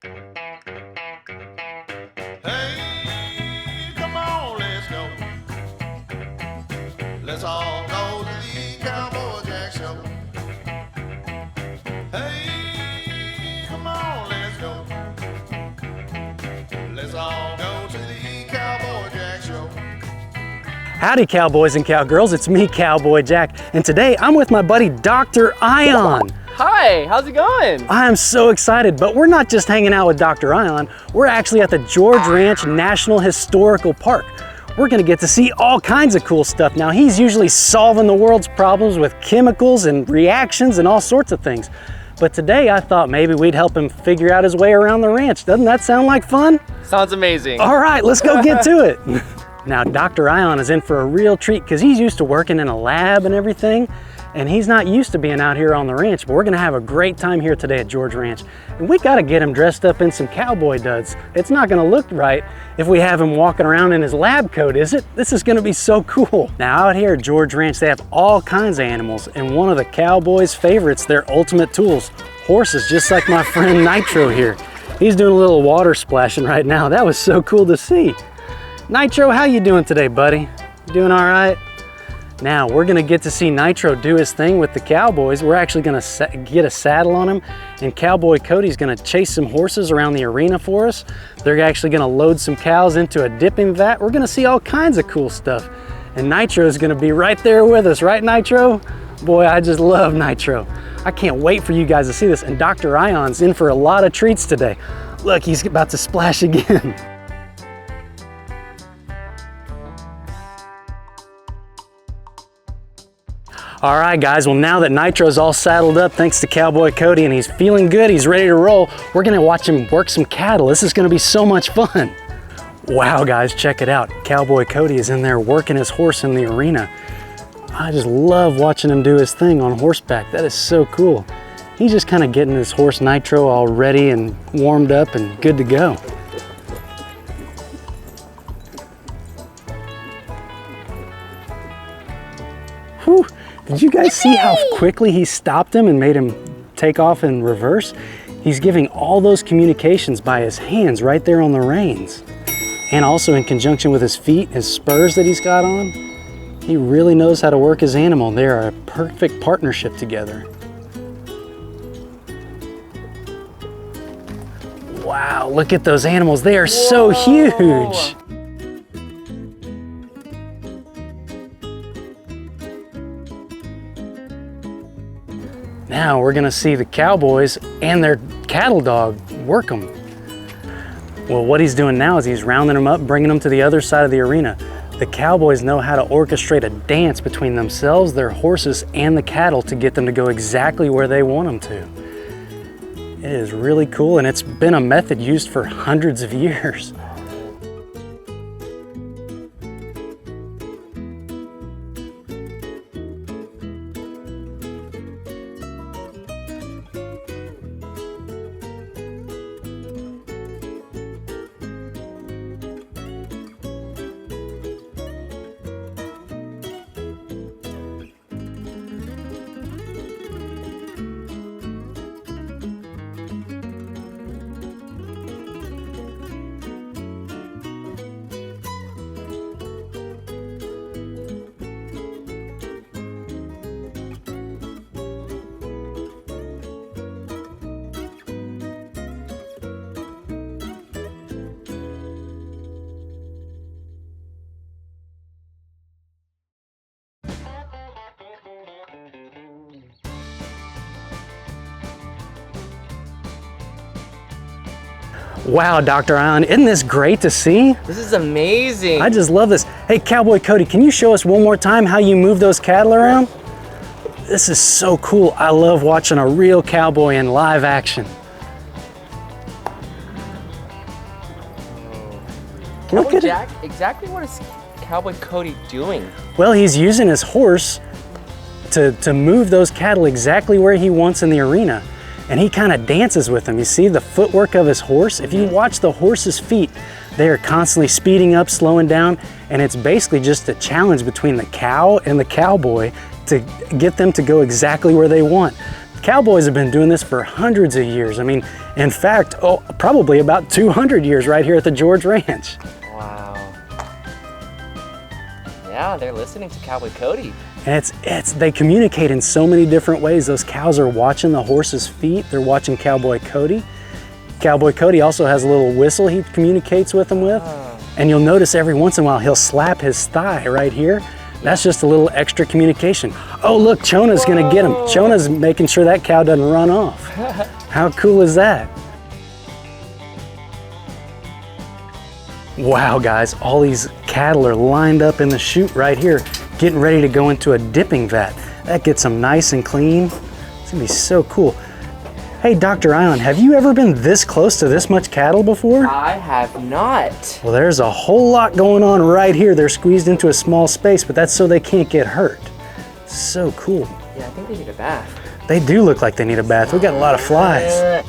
Hey, come on, let's go. Let's all go to the Cowboy Jack show. Hey, come on, let's go. Let's all go to the Cowboy Jack show. Howdy cowboys and cowgirls, it's me, Cowboy Jack, and today I'm with my buddy Dr. Ion. Hi, how's it going? I am so excited, but we're not just hanging out with Dr. Ion, we're actually at the George Ranch National Historical Park. We're gonna get to see all kinds of cool stuff. Now, he's usually solving the world's problems with chemicals and reactions and all sorts of things. But today I thought maybe we'd help him figure out his way around the ranch. Doesn't that sound like fun? Sounds amazing. All right, let's go get to it. Now, Dr. Ion is in for a real treat because he's used to working in a lab and everything, and he's not used to being out here on the ranch, but we're gonna have a great time here today at George Ranch. And we gotta get him dressed up in some cowboy duds. It's not gonna look right if we have him walking around in his lab coat, is it? This is gonna be so cool. Now, out here at George Ranch, they have all kinds of animals, and one of the cowboys' favorites, their ultimate tools, horses, just like my friend Nitro here. He's doing a little water splashing right now. That was so cool to see. Nitro, how you doing today, buddy? You doing all right? Now, we're gonna get to see Nitro do his thing with the cowboys. We're actually gonna get a saddle on him, and Cowboy Cody's gonna chase some horses around the arena for us. They're actually gonna load some cows into a dipping vat. We're gonna see all kinds of cool stuff. And Nitro's gonna be right there with us, right, Nitro? Boy, I just love Nitro. I can't wait for you guys to see this. And Dr. Ion's in for a lot of treats today. Look, he's about to splash again. All right, guys, well, now that Nitro's all saddled up, thanks to Cowboy Cody, and he's feeling good, he's ready to roll, we're gonna watch him work some cattle. This is gonna be so much fun. Wow, guys, check it out. Cowboy Cody is in there working his horse in the arena. I just love watching him do his thing on horseback. That is so cool. He's just kind of getting his horse Nitro all ready and warmed up and good to go. Whew. Did you guys see how quickly he stopped him and made him take off in reverse? He's giving all those communications by his hands right there on the reins. And also in conjunction with his feet, his spurs that he's got on. He really knows how to work his animal. They are a perfect partnership together. Wow, look at those animals. They are so huge. Now we're gonna see the cowboys and their cattle dog work them. Well, what he's doing now is he's rounding them up, bringing them to the other side of the arena. The cowboys know how to orchestrate a dance between themselves, their horses, and the cattle to get them to go exactly where they want them to. It is really cool, and it's been a method used for hundreds of years. Wow, Dr. Ion, isn't this great to see? This is amazing. I just love this. Hey, Cowboy Cody, can you show us one more time how you move those cattle around? This is so cool. I love watching a real cowboy in live action. Look at Jack, exactly what is Cowboy Cody doing? Well, he's using his horse to move those cattle exactly where he wants in the arena. And he kind of dances with them. You see the footwork of his horse? If you watch the horse's feet, they are constantly speeding up, slowing down, and it's basically just a challenge between the cow and the cowboy to get them to go exactly where they want. Cowboys have been doing this for hundreds of years. I mean, in fact, probably about 200 years right here at the George Ranch. Wow. Yeah, they're listening to Cowboy Cody. And they communicate in so many different ways. Those cows are watching the horse's feet. They're watching Cowboy Cody. Cowboy Cody also has a little whistle he communicates with them with. And you'll notice every once in a while he'll slap his thigh right here. That's just a little extra communication. Oh look, Chona's gonna get him. Chona's making sure that cow doesn't run off. How cool is that? Wow guys, all these cattle are lined up in the chute right here, getting ready to go into a dipping vat. That gets them nice and clean. It's gonna be so cool. Hey, Dr. Ion, have you ever been this close to this much cattle before? I have not. Well, there's a whole lot going on right here. They're squeezed into a small space, but that's so they can't get hurt. So cool. Yeah, I think they need a bath. They do look like they need a bath. We got a lot of flies.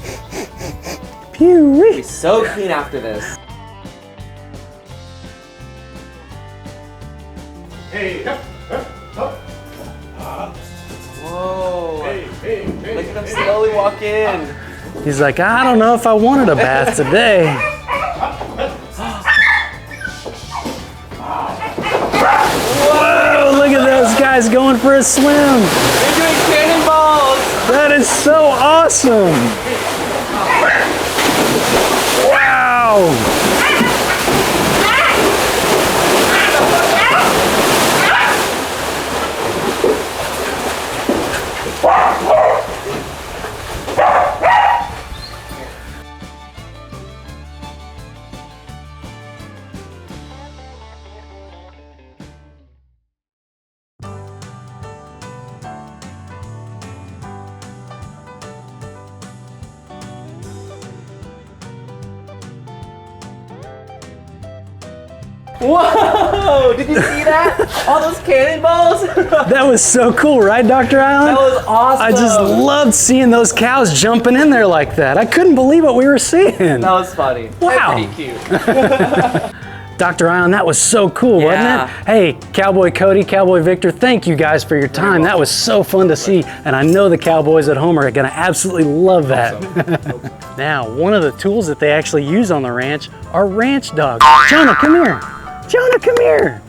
Pew-wee. Be so clean after this. Hey, up, up. Whoa. Look at him slowly walk in. He's like, I don't know if I wanted a bath today. Whoa, look at those guys going for a swim. They're doing cannonballs. That is so awesome. Wow. Whoa! Did you see that? All those cannonballs? That was so cool, right, Dr. Allen? That was awesome. I just loved seeing those cows jumping in there like that. I couldn't believe what we were seeing. That was funny. Wow. And pretty cute. Dr. Allen, that was so cool, wasn't it? Hey, Cowboy Cody, Cowboy Victor, thank you guys for your time. That was so fun to see, and I know the cowboys at home are gonna absolutely love that. Now, one of the tools that they actually use on the ranch are ranch dogs. Chona, come here. Chona, come here.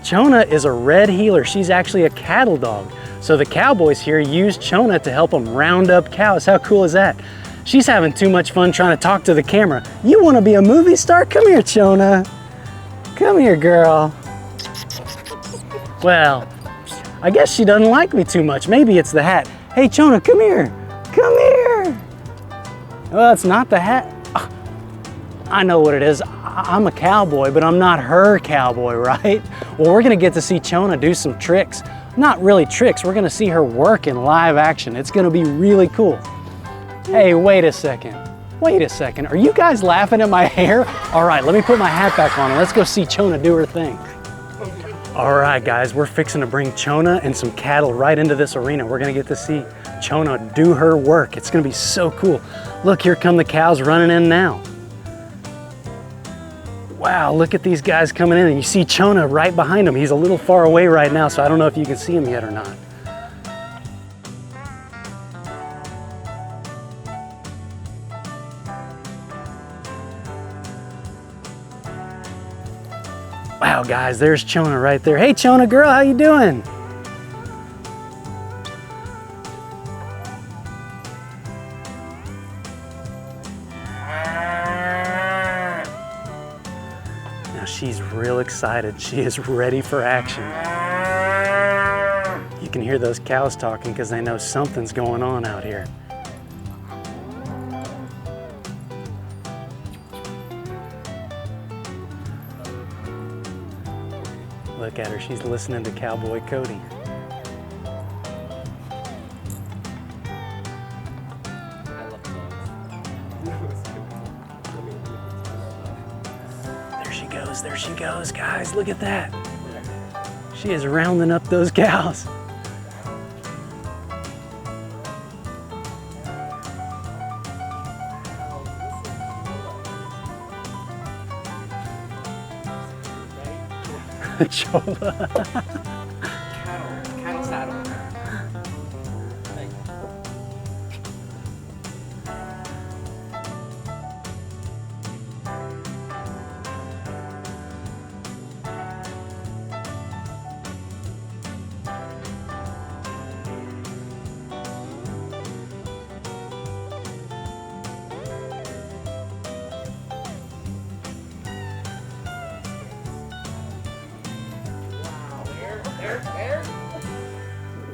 Chona is a red heeler. She's actually a cattle dog. So the cowboys here use Chona to help them round up cows. How cool is that? She's having too much fun trying to talk to the camera. You wanna be a movie star? Come here, Chona. Come here, girl. Well, I guess she doesn't like me too much. Maybe it's the hat. Hey, Chona, come here. Come here. Well, it's not the hat. I know what it is. I'm a cowboy, but I'm not her cowboy, right? Well, we're gonna get to see Chona do some tricks. Not really tricks, we're gonna see her work in live action. It's gonna be really cool. Hey, wait a second. Wait a second, are you guys laughing at my hair? All right, let me put my hat back on and let's go see Chona do her thing. All right, guys, we're fixing to bring Chona and some cattle right into this arena. We're gonna get to see Chona do her work. It's gonna be so cool. Look, here come the cows running in now. Wow, look at these guys coming in, and you see Chona right behind him. He's a little far away right now, so I don't know if you can see him yet or not. Wow, guys, there's Chona right there. Hey, Chona girl, how you doing? She's real excited. She is ready for action. You can hear those cows talking because they know something's going on out here. Look at her, she's listening to Cowboy Cody. There she goes, guys. Look at that. She is rounding up those cows. Chola. Cattle saddle.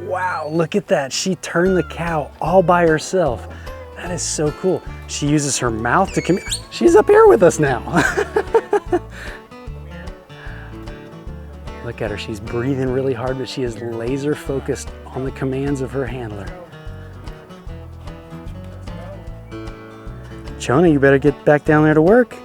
Wow, look at that. She turned the cow all by herself. That is so cool. She uses her mouth to communicate. She's up here with us now. Look at her, she's breathing really hard, but she is laser focused on the commands of her handler. Chona, you better get back down there to work.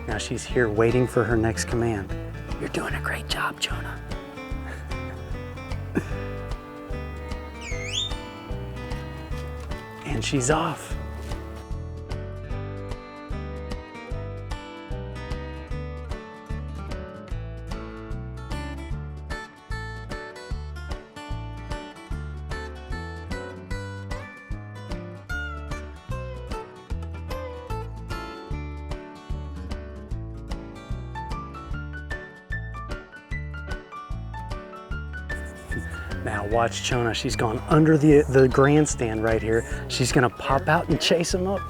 Now she's here waiting for her next command. You're doing a great job, Chona. And she's off. Now watch Chona, she's gone under the grandstand right here. She's gonna pop out and chase him up.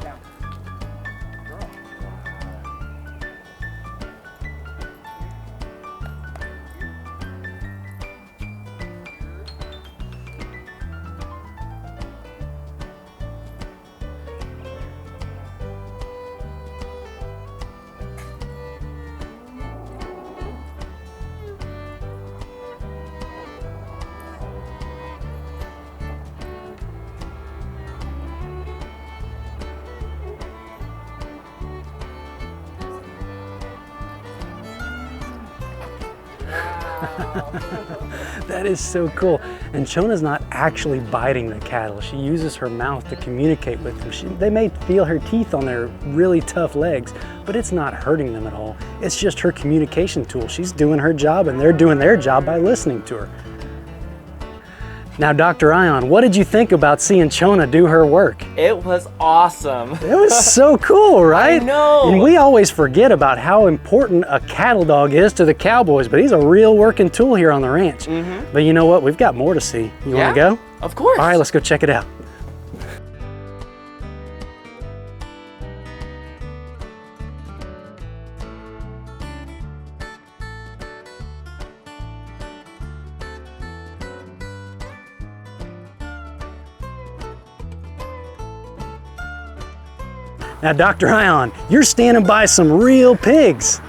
That is so cool. And Chona's not actually biting the cattle. She uses her mouth to communicate with them. They may feel her teeth on their really tough legs, but it's not hurting them at all. It's just her communication tool. She's doing her job and they're doing their job by listening to her. Now, Dr. Ion, what did you think about seeing Chona do her work? It was awesome. It was so cool, right? I know. And we always forget about how important a cattle dog is to the cowboys, but he's a real working tool here on the ranch. But you know what? We've got more to see. You want to go? Of course. All right, let's go check it out. Now, Dr. Ion, you're standing by some real pigs.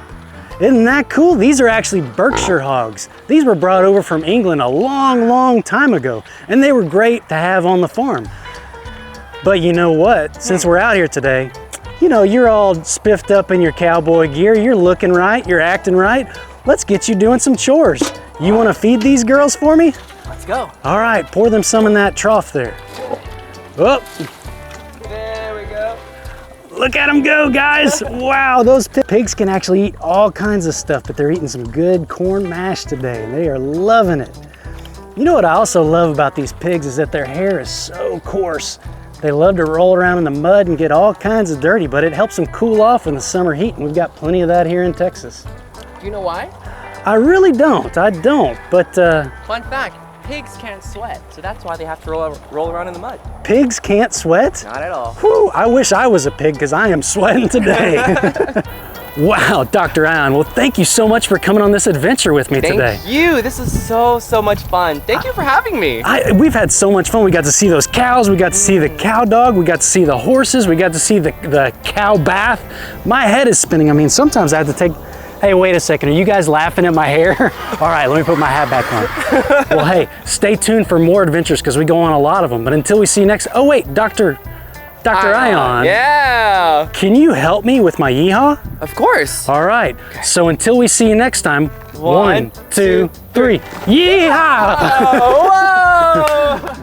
Isn't that cool? These are actually Berkshire hogs. These were brought over from England a long, long time ago, and they were great to have on the farm. But you know what? Since we're out here today, you know, you're all spiffed up in your cowboy gear, you're looking right, you're acting right. Let's get you doing some chores. You want to feed these girls for me? Let's go. All right, pour them some in that trough there. Oh. There we go. Look at them go, guys. Wow, those pigs can actually eat all kinds of stuff, but they're eating some good corn mash today, and they are loving it. You know what I also love about these pigs is that their hair is so coarse. They love to roll around in the mud and get all kinds of dirty, but it helps them cool off in the summer heat, and we've got plenty of that here in Texas. Do you know why? I really don't, but Fun fact, pigs can't sweat, so that's why they have to roll around in the mud. pigs can't sweat? Not at all. Whew, I wish I was a pig because I am sweating today. Wow, Dr. Ion, well, thank you so much for coming on this adventure with me today. Thank you. This is so much fun. Thank you for having me. We've had so much fun. We got to see those cows, we got to see the cow dog, we got to see the horses, we got to see the cow bath. My head is spinning. I mean, sometimes I have to take, hey, wait a second, are you guys laughing at my hair? All right, let me put my hat back on. Well, hey, stay tuned for more adventures because we go on a lot of them. But until we see you next, oh wait, Dr. Ion. Yeah. Can you help me with my yeehaw? Of course. All right, so until we see you next time, 1, 2, 3, yeehaw! Whoa!